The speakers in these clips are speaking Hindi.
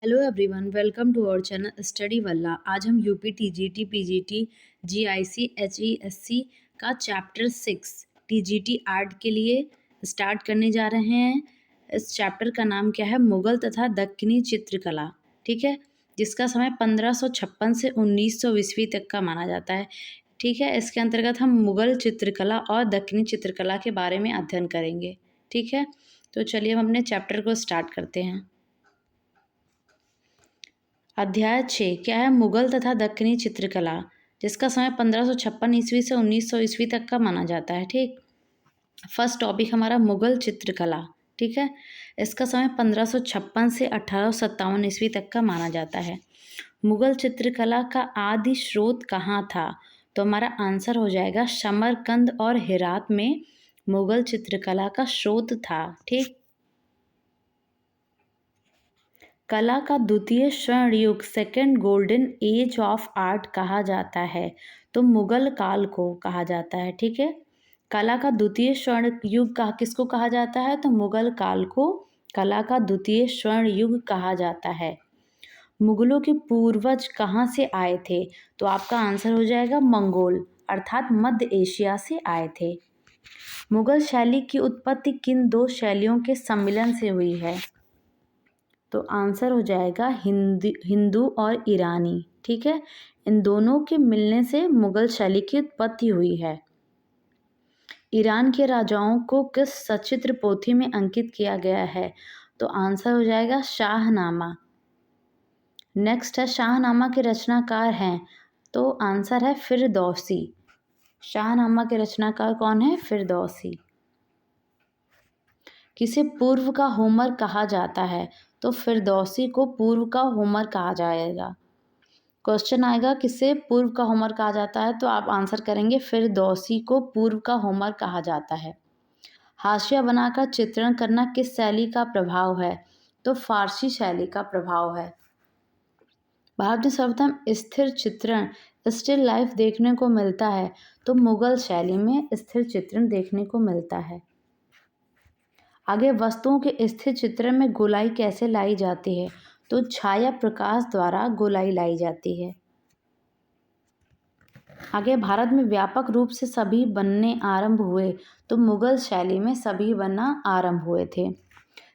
Hello everyone, welcome to our channel Study Walla. आज हम UP TGT PGT GIC HESC का चैप्टर 6 टीजीटी आर्ट के लिए स्टार्ट करने जा रहे हैं। इस चैप्टर का नाम क्या है? मुगल तथा दक्कनी चित्रकला। ठीक है, जिसका समय 1556 से 1900 ईस्वी तक का माना जाता है। ठीक है, इसके अंतर्गत हम मुगल चित्रकला और दक्कनी चित्रकला के बारे में अध्ययन करेंगे। ठीक है, तो चलिए हम अपने चैप्टर को स्टार्ट करते हैं। अध्याय 6 क्या है? मुगल तथा दक्कनी चित्रकला, जिसका समय 1556 ईस्वी से 1900 ईस्वी तक का माना जाता है। ठीक, फर्स्ट टॉपिक हमारा मुगल चित्रकला। ठीक है, इसका समय 1556 से 1857 ईस्वी तक का माना जाता है। मुगल चित्रकला का आदि स्रोत कहाँ था? तो हमारा आंसर हो जाएगा समरकंद और हेरात में मुगल चित्रकला का स्रोत था। ठीक, कला का द्वितीय स्वर्ण युग second golden age of art कहा जाता है, तो मुगल काल को कहा जाता है। ठीक है, कला का द्वितीय स्वर्ण युग का किसको कहा जाता है? तो मुगल काल को कला का द्वितीय स्वर्ण युग कहा जाता है। मुगलों के पूर्वज कहाँ से आए थे? तो आपका आंसर हो जाएगा मंगोल, अर्थात मध्य एशिया से आए थे। मुगल शैली की उत्पत्ति किन दो शैलियों के सम्मिलन से हुई है? तो आंसर हो जाएगा हिंदू और ईरानी। ठीक है, इन दोनों के मिलने से मुगल शैली की उत्पत्ति हुई है। ईरान के राजाओं को किस सचित्र पोथी में अंकित किया गया है? तो आंसर हो जाएगा शाहनामा। नेक्स्ट है, शाहनामा के रचनाकार हैं, तो आंसर है फिरदौसी। शाहनामा के रचनाकार कौन है? फिरदौसी। किसे पूर्व का होमर कहा जाता है? तो फिरदौसी को पूर्व का होमर कहा जाएगा। क्वेश्चन आएगा किसे पूर्व का होमर कहा जाता है, तो आप आंसर करेंगे फिरदौसी को पूर्व का होमर कहा जाता है। हाशिया बनाकर चित्रण करना किस शैली का प्रभाव है? तो फारसी शैली का प्रभाव है। भारत में सर्वप्रथम स्थिर चित्रण स्टिल लाइफ देखने को मिलता है, तो मुगल शैली में स्थिर चित्रण देखने को मिलता है। आगे, वस्तुओं के स्थिर चित्रण में गोलाई कैसे लाई जाती है? तो छाया प्रकाश द्वारा गोलाई लाई जाती है। आगे, भारत में व्यापक रूप से सभी बनने आरंभ हुए, तो मुगल शैली में सभी बनना आरंभ हुए थे।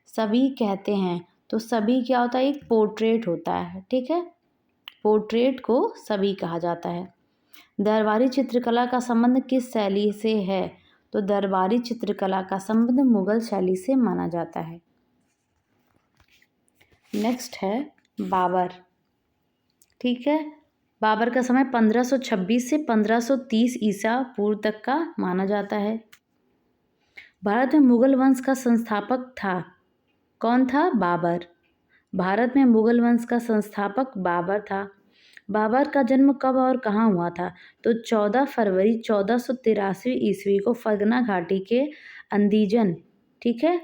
सभी कहते हैं, तो सभी क्या होता है? एक पोर्ट्रेट होता है। ठीक है, पोर्ट्रेट को सभी कहा जाता है। दरबारी चित्रकला का संबंध किस शैली से है? तो दरबारी चित्रकला का संबंध मुगल शैली से माना जाता है। नेक्स्ट है बाबर। ठीक है, बाबर का समय 1526 से 1530 ईसा पूर्व तक का माना जाता है। भारत में मुगल वंश का संस्थापक था, कौन था? बाबर। भारत में मुगल वंश का संस्थापक बाबर था। बाबर का जन्म कब और कहाँ हुआ था? तो 14 फरवरी 1483 ईस्वी को फरगना घाटी के अंदीजन, ठीक है,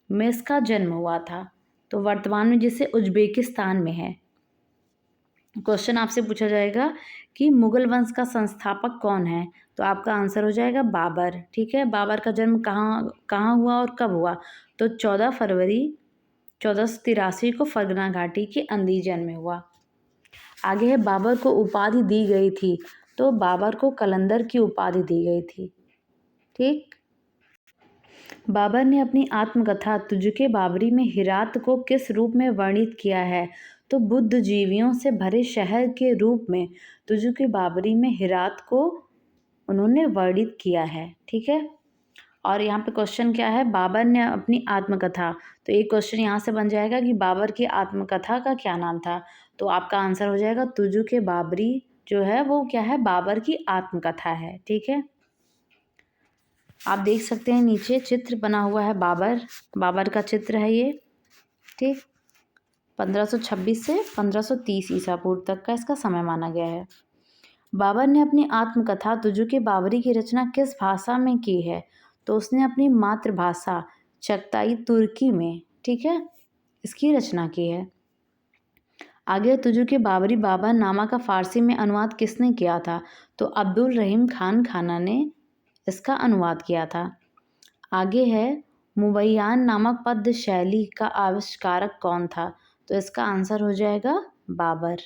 में इसका जन्म हुआ था, तो वर्तमान में जिसे उज्बेकिस्तान में है। क्वेश्चन आपसे पूछा जाएगा कि मुगल वंश का संस्थापक कौन है, तो आपका आंसर हो जाएगा बाबर। ठीक है, बाबर का जन्म कहाँ कहाँ हुआ और कब हुआ? तो 14 फरवरी 1483 को फरगना घाटी के अंदीजन में हुआ। आगे है, बाबर को उपाधि दी गई थी, तो बाबर को कलंदर की उपाधि दी गई थी। ठीक, बाबर ने अपनी आत्मकथा तुझके बाबरी में हिरात को किस रूप में वर्णित किया है? तो बुद्धिजीवियों से भरे शहर के रूप में तुझके बाबरी में हिरात को उन्होंने वर्णित किया है। ठीक है, और यहाँ पे क्वेश्चन क्या है? बाबर ने अपनी आत्मकथा, तो एक क्वेश्चन यहाँ से बन जाएगा कि बाबर की आत्मकथा का क्या नाम था? तो आपका आंसर हो जाएगा तुझके बाबरी जो है वो क्या है? बाबर की आत्मकथा है। ठीक है, आप देख सकते हैं नीचे चित्र बना हुआ है, बाबर का चित्र है ये। ठीक, 1526 से 1530 ईसा पूर्व तक का इसका समय माना गया है। बाबर ने अपनी आत्मकथा तुझके बाबरी की रचना किस भाषा में की है? तो उसने अपनी मातृभाषा चगताई तुर्की में, ठीक है, इसकी रचना की है। आगे, तुझके बाबरी बाबर नामा का फारसी में अनुवाद किसने किया था? तो अब्दुल रहीम खान खाना ने इसका अनुवाद किया था। आगे है, मुबैयान नामक पद्य शैली का आविष्कारक कौन था? तो इसका आंसर हो जाएगा बाबर।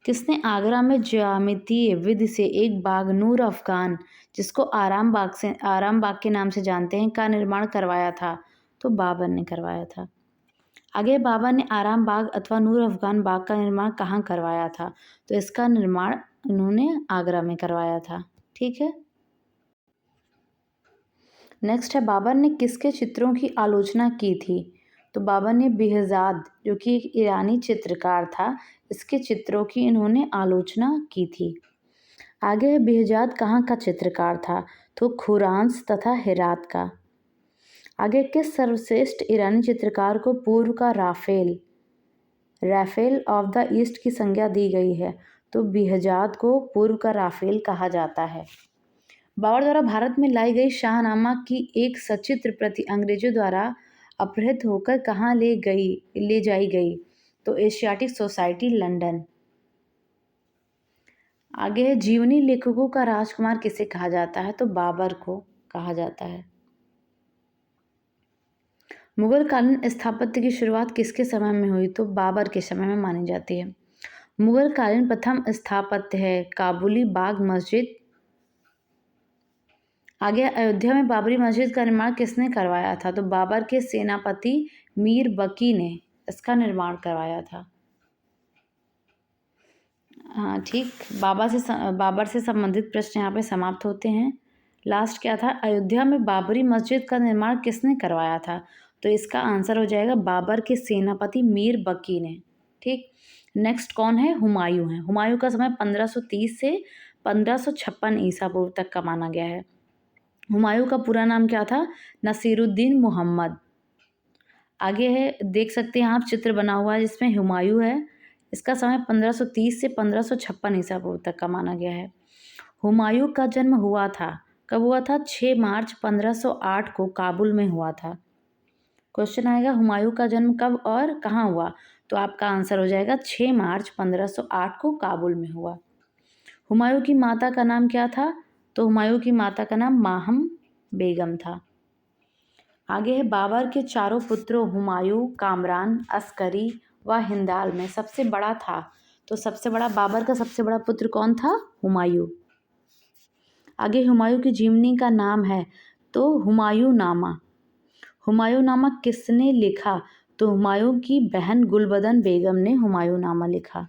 किसने आगरा में ज्यामितीय विधि से एक बाग नूर अफगान, जिसको आराम बाग के नाम से जानते हैं, का निर्माण करवाया था? तो बाबर ने करवाया था। आगे बाबर ने आराम बाग अथवा नूर अफगान बाग का निर्माण कहाँ करवाया था? तो इसका निर्माण उन्होंने आगरा में करवाया था। ठीक है। नेक्स्ट है, बाबर ने किसके चित्रों की आलोचना की थी? तो बाबर ने बेहजाद, जो कि एक ईरानी चित्रकार था, इसके चित्रों की इन्होंने आलोचना की थी। आगे है, बेहजाद कहाँ का चित्रकार था? तो खुरांस तथा हेरात का। आगे, किस सर्वश्रेष्ठ ईरानी चित्रकार को पूर्व का राफेल ऑफ द ईस्ट की संज्ञा दी गई है? तो बेहजाद को पूर्व का राफेल कहा जाता है। बाबर द्वारा भारत में लाई गई शाहनामा की एक सचित्र प्रति अंग्रेजों द्वारा अपहृत होकर कहाँ ले जाई गई? तो एशियाटिक सोसाइटी, लंदन। आगे है, जीवनी लेखकों का राजकुमार किसे कहा जाता है? तो बाबर को कहा जाता है। मुगल कालीन स्थापत्य की शुरुआत किसके समय में हुई? तो बाबर के समय में मानी जाती है। मुगल कालीन प्रथम स्थापत्य है काबुली बाग मस्जिद। आगे, अयोध्या में बाबरी मस्जिद का निर्माण किसने करवाया था? तो बाबर के सेनापति मीर बकी ने इसका निर्माण करवाया था। हाँ ठीक, बाबर से संबंधित प्रश्न यहाँ पे समाप्त होते हैं। लास्ट क्या था? अयोध्या में बाबरी मस्जिद का निर्माण किसने करवाया था? तो इसका आंसर हो जाएगा बाबर के सेनापति मीर बकी ने। ठीक। नेक्स्ट कौन है? हुमायूं है। हुमायूं का समय 1530 से 1556 ईसा पूर्व तक का माना गया है। हुमायूं का पूरा नाम क्या था? नसीरुद्दीन मोहम्मद। आगे है, देख सकते हैं आप, चित्र बना हुआ है जिसमें हुमायूं है। इसका समय 1530 से 1556 ईसा पूर्व तक का माना गया है। हुमायूं का जन्म हुआ था, कब हुआ था? 6 मार्च 1508 को काबुल में हुआ था। क्वेश्चन आएगा, हुमायूं का जन्म कब और कहाँ हुआ? तो आपका आंसर हो जाएगा 6 मार्च 1508 को काबुल में हुआ। हुमायूं की माता का नाम क्या था? तो हुमायूं की माता का नाम माहम बेगम था। आगे है, बाबर के चारों पुत्रों हुमायूं, कामरान, अस्करी व हिंदाल में सबसे बड़ा था? तो सबसे बड़ा, बाबर का सबसे बड़ा पुत्र कौन था? हुमायूं। आगे, हुमायूं की जीवनी का नाम है तो हुमायूं नामा। हुमायूं नामा किसने लिखा? तो हुमायूं की बहन गुलबदन बेगम ने हुमायूं नामा लिखा।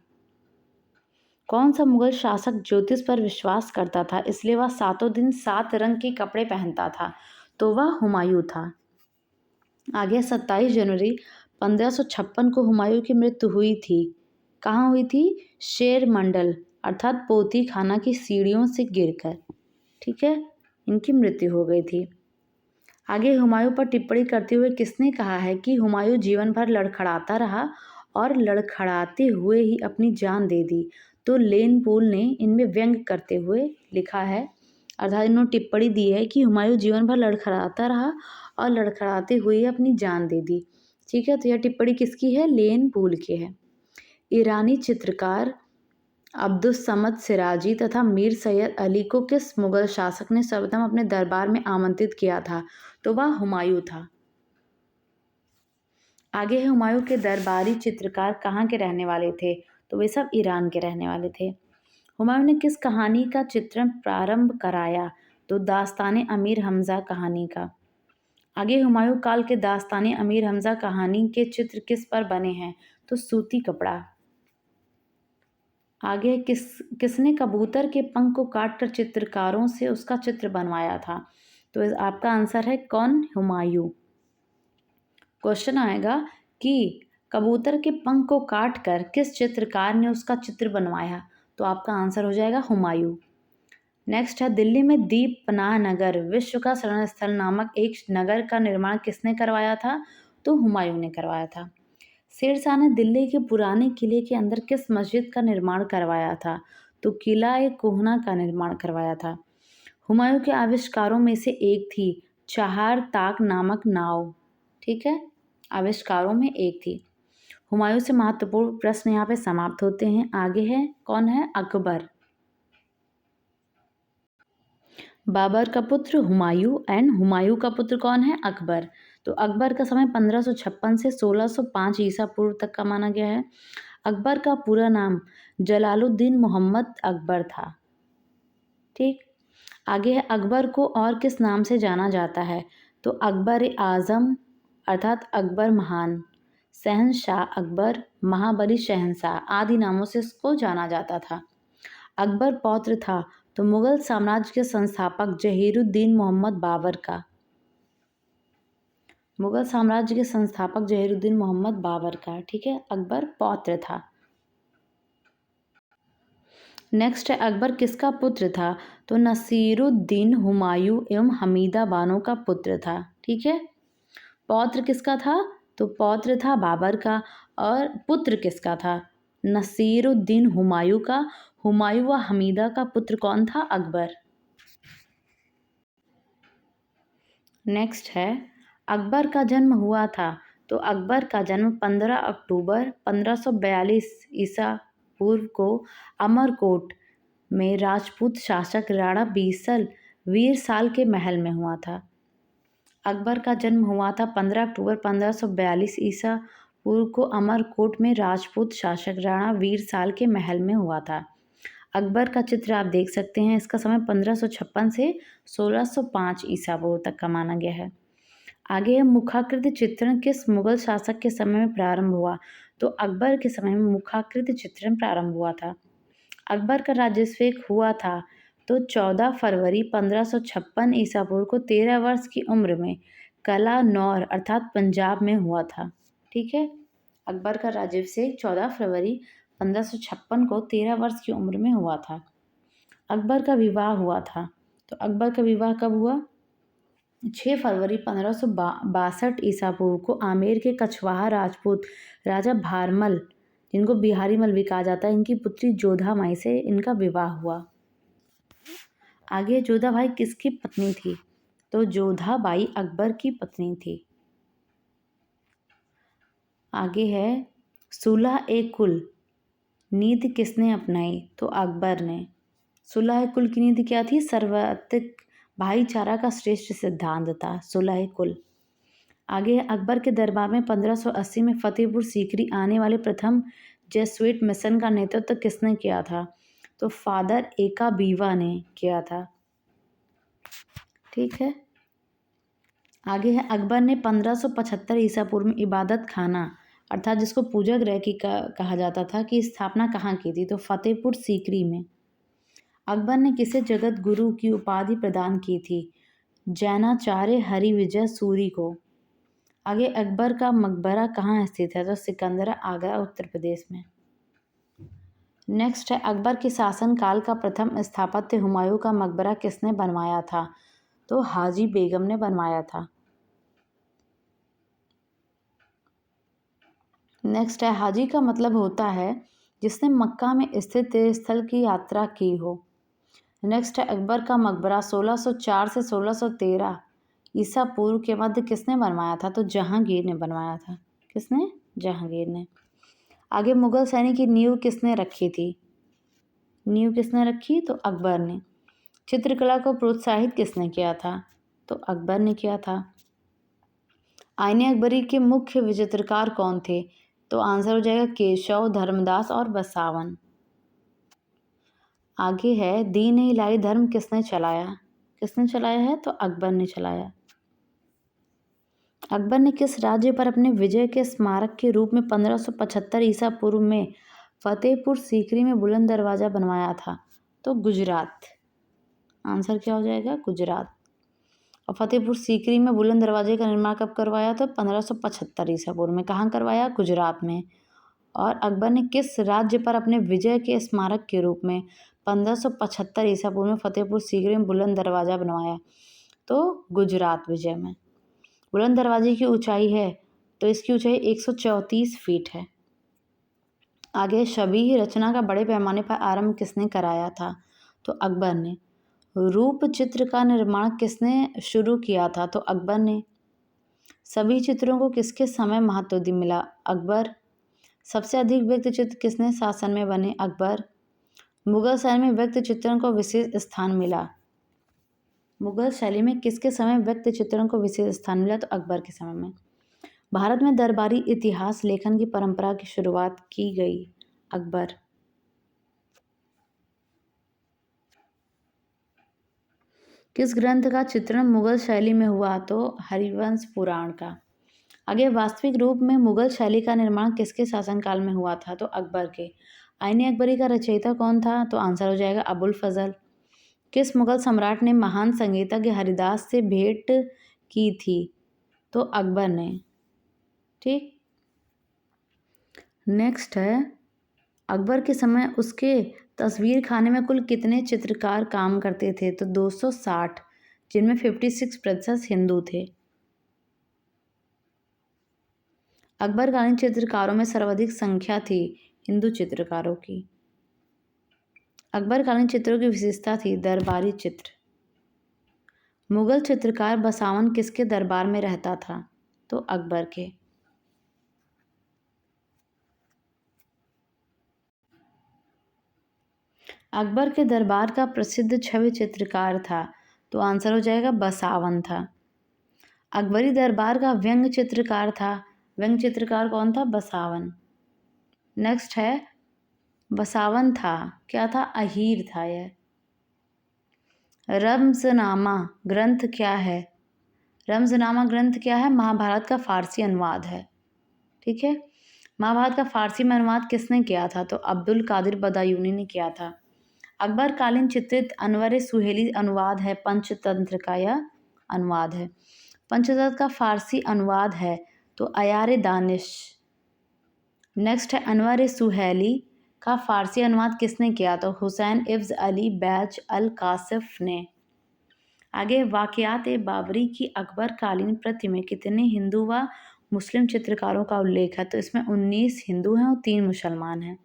कौन सा मुगल शासक ज्योतिष पर विश्वास करता था, इसलिए वह 7 दिन 7 रंग के कपड़े पहनता था? तो वह हुमायूं था। आगे, 27 जनवरी 1556 को हुमायूं की मृत्यु हुई थी। कहाँ हुई थी? शेर मंडल अर्थात पोती खाना की सीढ़ियों से गिरकर। ठीक है, इनकी मृत्यु हो गई थी। आगे, हुमायूं पर टिप्पणी करते हुए किसने कहा है कि हुमायूं जीवन भर लड़खड़ाता रहा और लड़खड़ाते हुए ही अपनी जान दे दी? तो लेन पोल ने इनमें व्यंग करते हुए लिखा है, अर्थात इन्होंने टिप्पणी दी है कि हुमायूं जीवन भर लड़खड़ाता रहा और लड़खड़ाते हुए ही अपनी जान दे दी। ठीक है, तो यह टिप्पणी किसकी है? लेन पोल की है। ईरानी चित्रकार अब्दुस समद सिराजी तथा मीर सैयद अली को किस मुगल शासक ने सर्वप्रथम अपने दरबार में आमंत्रित किया था? तो वह हुमायूं था। आगे है, हुमायूं के दरबारी चित्रकार कहाँ के रहने वाले थे? तो वे सब ईरान के रहने वाले थे। हुमायूं ने किस कहानी का चित्रण प्रारंभ कराया? तो दास्तान अमीर हमजा कहानी का। आगे, हुमायूं काल के दास्तान अमीर हमजा कहानी के चित्र किस पर बने हैं? तो सूती कपड़ा। आगे, किसने कबूतर के पंख को काटकर चित्रकारों से उसका चित्र बनवाया था? तो आपका आंसर है कौन? हुमायूं। क्वेश्चन आएगा कि कबूतर के पंख को काटकर किस चित्रकार ने उसका चित्र बनवाया? तो आपका आंसर हो जाएगा हुमायूं। नेक्स्ट है, दिल्ली में दीप पनाह नगर विश्व का शरण स्थल नामक एक नगर का निर्माण किसने करवाया था? तो हुमायूं ने करवाया था। शेरशाह ने दिल्ली के पुराने किले के अंदर किस मस्जिद का निर्माण करवाया था? तो किला कोहना का निर्माण करवाया था। हुमायूं के आविष्कारों में से एक थी चहार ताक नामक नाव। ठीक है, आविष्कारों में एक थी। हुमायूं से महत्वपूर्ण प्रश्न यहाँ पे समाप्त होते हैं। आगे है, कौन है? अकबर। बाबर का पुत्र हुमायूं एंड हुमायूं का पुत्र कौन है? अकबर। तो अकबर का समय 1556 से 1605 ईसा पूर्व तक का माना गया है। अकबर का पूरा नाम जलालुद्दीन मोहम्मद अकबर था। ठीक, आगे है अकबर को और किस नाम से जाना जाता है? तो अकबर आज़म अर्थात अकबर महान, शहंशाह अकबर, महाबली शहंशाह आदि नामों से इसको जाना जाता था। अकबर पौत्र था तो मुगल साम्राज्य के संस्थापक जहीरुद्दीन मोहम्मद बाबर का। मुगल साम्राज्य के संस्थापक जहीरुद्दीन मोहम्मद बाबर का। ठीक है, अकबर पौत्र था। नेक्स्ट है अकबर किसका पुत्र था? तो नसीरुद्दीन हुमायूं एवं हमीदा बानो का पुत्र था। ठीक है, पौत्र किसका था? तो पौत्र था बाबर का, और पुत्र किसका था? नसीरुद्दीन हुमायूं का। हुमायूं व हमीदा का पुत्र कौन था? अकबर। नेक्स्ट है अकबर का जन्म हुआ था। तो अकबर का जन्म 15 अक्टूबर 1542 ईसा पूर्व को अमरकोट में राजपूत शासक राणा बीसल वीरसाल के महल में हुआ था। अकबर का जन्म हुआ था 15 अक्टूबर 1542 ईसा पूर्व को अमरकोट में राजपूत शासक राणा वीरसाल के महल में हुआ था। अकबर का चित्र आप देख सकते हैं। इसका समय 1556 से 1605 ईसा पूर्व तक का माना गया है। आगे है मुखाकृत चित्रण किस मुगल शासक के समय में प्रारंभ हुआ? तो अकबर के समय में मुखाकृत चित्रण प्रारंभ हुआ था। अकबर का राज्याभिषेक हुआ था तो 14 फरवरी 1556 ईसा पूर्व को 13 वर्ष की उम्र में कलानौर अर्थात पंजाब में हुआ था। ठीक है, अकबर का राज्याभिषेक 14 फरवरी 1556 को 13 वर्ष की उम्र में हुआ था। अकबर का विवाह हुआ था। तो अकबर का विवाह कब हुआ? 6 फरवरी 1562 ईसा पूर्व को आमेर के कछवाहा राजपूत राजा भारमल, जिनको बिहारी मल भी कहा जाता है, इनकी पुत्री जोधा माई से इनका विवाह हुआ। आगे जोधा बाई किसकी पत्नी थी? तो जोधा बाई अकबर की पत्नी थी। आगे है सुलह ए कुल नीति किसने अपनाई? तो अकबर ने। सुलह ए कुल की नीति क्या थी? सर्वाधिक भाईचारा का श्रेष्ठ सिद्धांत था सुलह ए कुल। आगे अकबर के दरबार में 1580 में फतेहपुर सीकरी आने वाले प्रथम जेसुइट मिशन का नेतृत्व किसने किया था? तो फादर एका बीवा ने किया था। ठीक है, आगे है अकबर ने 1575 ईसा पूर्व में इबादत खाना अर्थात जिसको पूजा गृह की कहा जाता था की स्थापना कहाँ की थी? तो फतेहपुर सीकरी में। अकबर ने किसे जगत गुरु की उपाधि प्रदान की थी? जैनाचार्य हरिविजय सूरी को। आगे अकबर का मकबरा कहाँ स्थित है? तो सिकंदरा, आगरा, उत्तर प्रदेश में। नेक्स्ट है अकबर के शासनकाल का प्रथम स्थापत्य हुमायूं का मकबरा किसने बनवाया था? तो हाजी बेगम ने बनवाया था। नेक्स्ट है हाजी का मतलब होता है जिसने मक्का में स्थित तीर्थस्थल की यात्रा की हो। नेक्स्ट है अकबर का मकबरा 1604 से 1613 ईसा पूर्व के मध्य किसने बनवाया था? तो जहांगीर ने बनवाया था। किसने? जहांगीर ने। आगे मुगल सैनिक की नींव किसने रखी थी? नींव किसने रखी? तो अकबर ने। चित्रकला को प्रोत्साहित किसने किया था? तो अकबर ने किया था। आईने अकबरी के मुख्य चित्रकार कौन थे? तो आंसर हो जाएगा केशव, धर्मदास और बसावन। आगे है दीन इलाही धर्म किसने चलाया? किसने चलाया है? तो अकबर ने चलाया। अकबर ने किस राज्य पर अपने विजय के स्मारक के रूप में 1575 ईसा पूर्व में फतेहपुर सीकरी में बुलंद दरवाजा बनवाया था? तो गुजरात। आंसर क्या हो जाएगा? गुजरात। और फतेहपुर सीकरी में बुलंद दरवाजे का निर्माण कब करवाया? तो 1575 ईसा पूर्व में। कहाँ करवाया? गुजरात में। और अकबर ने किस राज्य पर अपने विजय के स्मारक के रूप में 1575 ईसा पूर्व में फतेहपुर सीकरी में बुलंद दरवाजा बनवाया? तो गुजरात विजय में। बुलंद दरवाजे की ऊंचाई है तो इसकी ऊंचाई 134 फीट है। आगे शबीह रचना का बड़े पैमाने पर आरंभ किसने कराया था? तो अकबर ने। रूप चित्र का निर्माण किसने शुरू किया था? तो अकबर ने। सभी चित्रों को किसके समय महत्व मिला? अकबर। सबसे अधिक व्यक्ति चित्र किसने शासन में बने? अकबर। मुगल सैन्य में व्यक्ति चित्रण को विशेष स्थान मिला। मुगल शैली में किसके समय व्यक्ति चित्रण को विशेष स्थान मिला? तो अकबर के समय में। भारत में दरबारी इतिहास लेखन की परंपरा की शुरुआत की गई? अकबर। किस ग्रंथ का चित्रण मुगल शैली में हुआ? तो हरिवंश पुराण का। आगे, वास्तविक रूप में मुगल शैली का निर्माण किसके शासनकाल में हुआ था? तो अकबर के। आईने अकबरी का रचयिता कौन था? तो आंसर हो जाएगा अबुल फजल। किस मुगल सम्राट ने महान संगीतज्ञ हरिदास से भेंट की थी? तो अकबर ने। ठीक। नेक्स्ट है, अकबर के समय उसके तस्वीर खाने में कुल कितने चित्रकार काम करते थे? तो 260, जिनमें 56% हिंदू थे। अकबरकालीन चित्रकारों में सर्वाधिक संख्या थी हिंदू चित्रकारों की। अकबरकालीन चित्रों की विशेषता थी दरबारी चित्र। मुगल चित्रकार बसावन किसके दरबार में रहता था? तो अकबर के। अकबर के दरबार का प्रसिद्ध छवि चित्रकार था? तो आंसर हो जाएगा बसावन था। अकबरी दरबार का व्यंग्य चित्रकार था? व्यंग्य चित्रकार कौन था? बसावन। नेक्स्ट है, बसावन था, क्या था? अहीर था यह। रम्ज़नामा ग्रंथ क्या है? रम्ज़नामा ग्रंथ क्या है? महाभारत का फारसी अनुवाद है। ठीक है। महाभारत का फारसी में अनुवाद किसने किया था? तो अब्दुल कादिर बदायूनी ने किया था। अकबरकालीन चित्रित अनवर सुहेली अनुवाद है पंचतंत्र का, यह अनुवाद है। पंचतंत्र का फारसी अनुवाद है तो अयार दानिश। नेक्स्ट है, अनवर सुहेली का फारसी अनुवाद किसने किया? तो हुसैन इफ्ज अली बैच अल कासिफ ने। आगे, वाक़ियात ए बाबरी की अकबरकालीन प्रति में कितने हिंदू व मुस्लिम चित्रकारों का उल्लेख है? तो इसमें 19 हिंदू हैं और 3 मुसलमान हैं।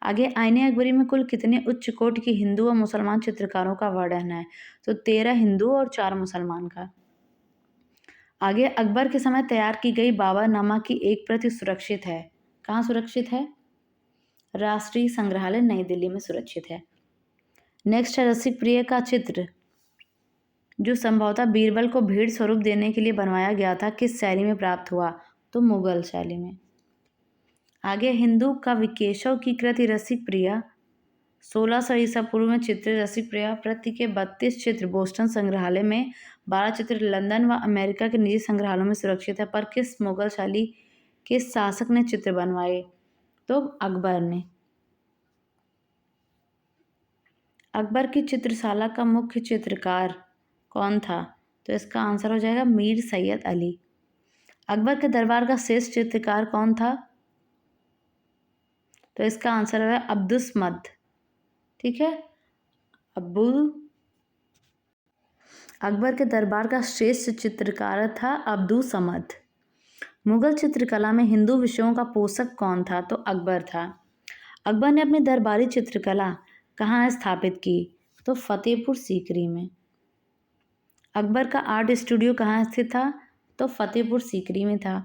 आगे, आईने अकबरी में कुल कितने उच्च कोटि के हिंदू व मुसलमान चित्रकारों का वर्णन है? तो 13 हिंदू और 4 मुसलमान का। आगे, अकबर के समय तैयार की गई बाबरनामा की एक प्रति सुरक्षित है? कहाँ सुरक्षित है? राष्ट्रीय संग्रहालय नई दिल्ली में सुरक्षित है। नेक्स्ट है, रसिक प्रिय का चित्र जो संभवतः बीरबल को भेंट स्वरूप देने के लिए बनवाया गया था, किस शैली में प्राप्त हुआ? तो मुगल शैली में। आगे, हिंदू कवि केशव की कृति रसिक प्रिया 1600 ईसा पूर्व में चित्रित रसिक प्रिया प्रति के 32 चित्र बोस्टन संग्रहालय में, 12 चित्र लंदन व अमेरिका के निजी संग्रहालयों में सुरक्षित है। पर किस मुगल शैली के शासक ने चित्र बनवाए? तो अकबर ने। अकबर की चित्रशाला का मुख्य चित्रकार कौन था? तो इसका आंसर हो जाएगा मीर सैयद अली। अकबर के दरबार का श्रेष्ठ चित्रकार कौन था? तो इसका आंसर है अब्दुस्मद। ठीक है, अकबर के दरबार का श्रेष्ठ चित्रकार था अब्दु समद। मुगल चित्रकला में हिंदू विषयों का पोषक कौन था? तो अकबर था। अकबर ने अपनी दरबारी चित्रकला कहाँ स्थापित की? तो फतेहपुर सीकरी में। अकबर का आर्ट स्टूडियो कहाँ स्थित था? तो फतेहपुर सीकरी में था।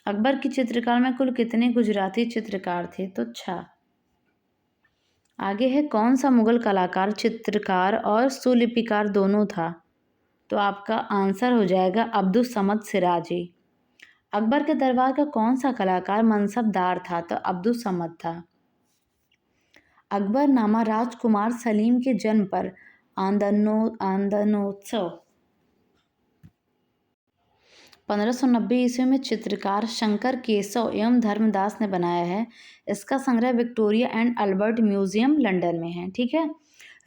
अकबर की चित्रकला में कुल कितने गुजराती चित्रकार थे? तो 6। आगे है, कौन सा मुगल कलाकार चित्रकार और सुलिपिकार दोनों था? तो आपका आंसर हो जाएगा अब्दुस समद सिराजी। अकबर के दरबार का कौन सा कलाकार मनसबदार था? तो अब्दुस समद था। अकबरनामा राजकुमार सलीम के जन्म पर आनंदोत्सव 1590 ईस्वी में चित्रकार शंकर केशव एवं धर्मदास ने बनाया है। इसका संग्रह Victoria and Albert museum London में है। ठीक है।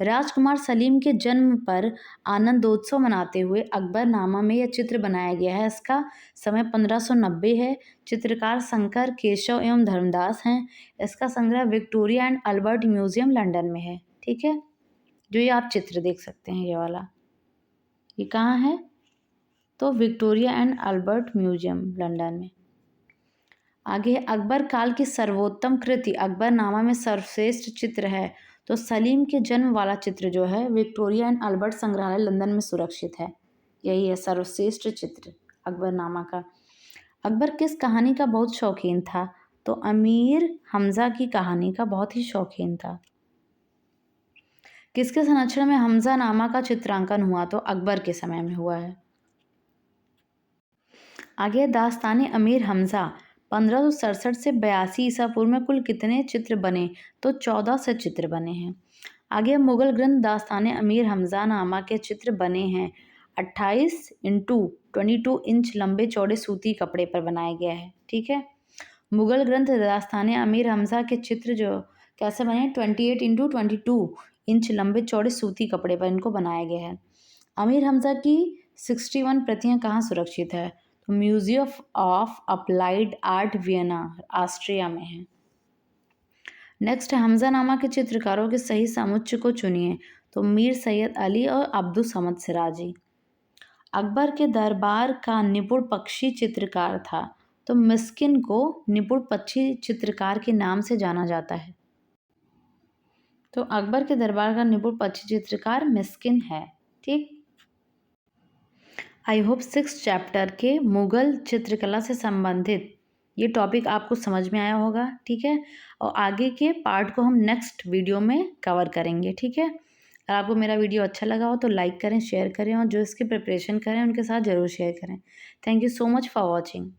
राजकुमार सलीम के जन्म पर आनंदोत्सव मनाते हुए अकबरनामा में यह चित्र बनाया गया है। इसका समय 1590 है। चित्रकार शंकर केशव एवं धर्मदास हैं। इसका संग्रह Victoria and Albert museum London में है। ठीक है, जो ये आप चित्र देख सकते हैं, ये वाला, ये कहाँ है? तो Victoria and Albert museum London में। आगे, अकबर काल की सर्वोत्तम कृति अकबरनामा में सर्वश्रेष्ठ चित्र है। तो सलीम के जन्म वाला चित्र जो है विक्टोरिया एंड अल्बर्ट संग्रहालय लंदन में सुरक्षित है। यही है सर्वश्रेष्ठ चित्र अकबरनामा का। अकबर किस कहानी का बहुत शौकीन था? तो अमीर हमजा की कहानी का बहुत ही शौकीन था। किसके संरक्षण में हमजा नामा का चित्रांकन हुआ? तो अकबर के समय में हुआ है। आगे दास्तान अमीर हमजा 1567 से 82 ईसा पूर्व में कुल कितने चित्र बने? तो 14 से चित्र बने हैं। आगे मुगल ग्रंथ दास्तान अमीर हमजा नामा के चित्र बने हैं 28 इंटू 22 इंच लंबे चौड़े सूती कपड़े पर बनाया गया है। ठीक है, मुगल ग्रंथ दास्तान अमीर हमजा के चित्र जो कैसे बने 28 इंटू 22 इंच लंबे चौड़े सूती कपड़े पर इनको बनाया गया है। अमीर हमजा की 61 प्रतियां कहाँ सुरक्षित है? तो museum of applied art Vienna Austria में है। नेक्स्ट है हमजा नामा के चित्रकारों के सही समुच्चय को चुनिए। तो मीर सैयद अली और अब्दुल समद सिराजी। अकबर के दरबार का निपुण पक्षी चित्रकार था। तो मिस्किन को निपुण पक्षी चित्रकार के नाम से जाना जाता है। तो अकबर के दरबार का निपुण पक्षी चित्रकार मिस्किन है। ठीक, आई होप 6 चैप्टर के मुगल चित्रकला से संबंधित ये टॉपिक आपको समझ में आया होगा। ठीक है, और आगे के पार्ट को हम नेक्स्ट वीडियो में कवर करेंगे। ठीक है, अगर आपको मेरा वीडियो अच्छा लगा हो तो लाइक करें, शेयर करें और जो इसकी प्रिपरेशन करें उनके साथ ज़रूर शेयर करें। Thank you so much for watching.